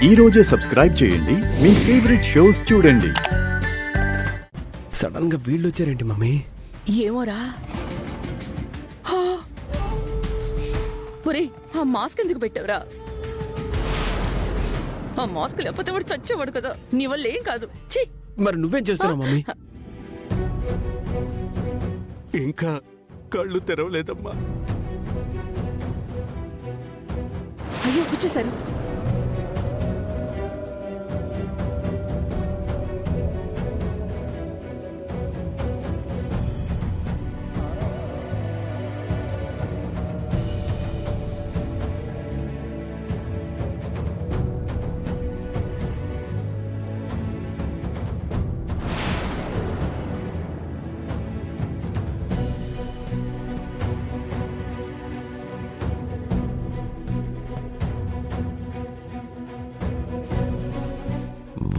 ఈ రోజే సబ్స్క్రైబ్ చేయండి, మీ ఫేవరెట్ షోస్ చూడండి. సడన్ గా వీళ్ళు వచ్చారేంటి మమ్మీ? ఏమోరా. ఒరే, ఆ మాస్క్ ఎందుకు పెట్టావురా? ఆ మాస్క్ లేకపోతే వాడు చచ్చేవాడు కదా. నీ వల్ల ఏం కాదు. ఛీ! మరి నువ్వేం చేస్తున్నావు మమ్మీ? ఇంకా కళ్ళు తెరవలేదమ్మా. అయ్యో, వచ్చేసారు.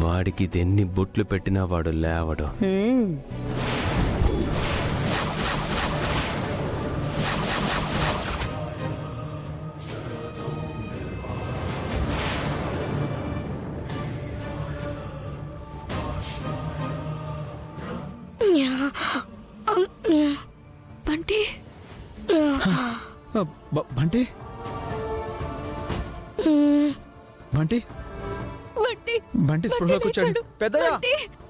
వాడికి ఎన్ని బొట్లు పెట్టినా వాడు లేవడు. బంటి, బంటి బంటి బంటి, బంటి స్పృహలోకి వచ్చాడు. పెద్దయ్య,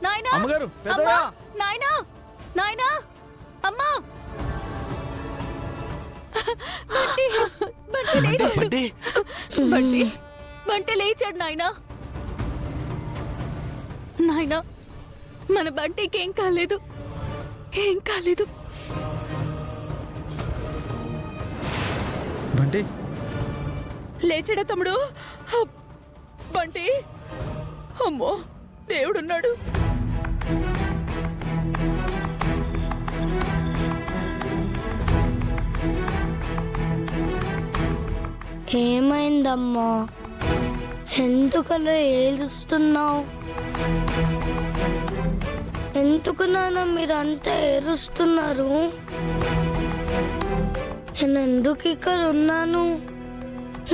నాయనా, అమ్మగారు, పెద్దయ్య, నాయనా, నాయనా, అమ్మా. బంటి, బంటి లేచాడు. బంటి, బంటి, బంటి లేచాడు నాయనా. నాయనా, మన బంటికి ఏం కాలేదు, ఏం కాలేదు. బంటి లేచాడా తమ్ముడు? బంటి, అమ్మో, దేవుడున్నాడు. ఏమైందమ్మా? ఎందుకలా ఏడుస్తున్నావు? ఎందుకు నాన్న మీరంతా ఏడుస్తున్నారు? నేను ఎందుకు ఇక్కడ ఉన్నాను?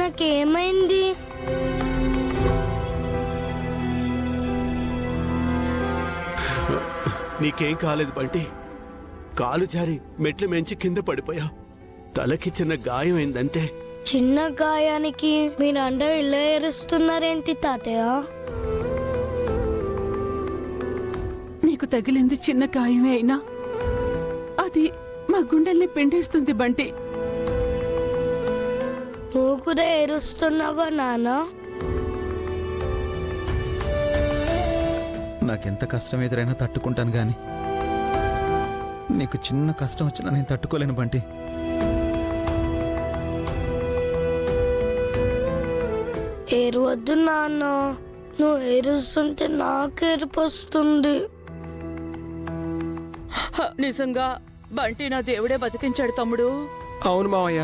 నాకేమైంది? నీకేం కాలేదు బంటి. కాలు జారి మెట్లు మెంచి కింద పడిపోయా. తలకి చిన్న గాయం అయిందంటే. చిన్న గాయానికి మీరందరూ ఇలా ఏడుస్తున్నారేంటి తాతయ్య? నీకు తగిలింది చిన్న గాయమే అయినా అది మా గుండెల్ని పిండేస్తుంది బంటి. నువ్వు కూడా ఏడుస్తున్నావా నాన్న? నాకెంత కష్టం ఎదురైనా తట్టుకుంటాను గాని నీకు చిన్న కష్టం వచ్చినా నేను తట్టుకోలేను బంటి. ఏడవద్దు నాన్న, నువ్వు ఏడుస్తుంటే నాకు ఏడుపు వస్తుంది. నిజంగా బంటి నా దేవుడే బతికించాడు తమ్ముడు. అవును మావయ్య,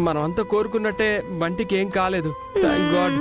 మనం అంతా కోరుకున్నట్టే బంటికి ఏం కాలేదు. Thank God.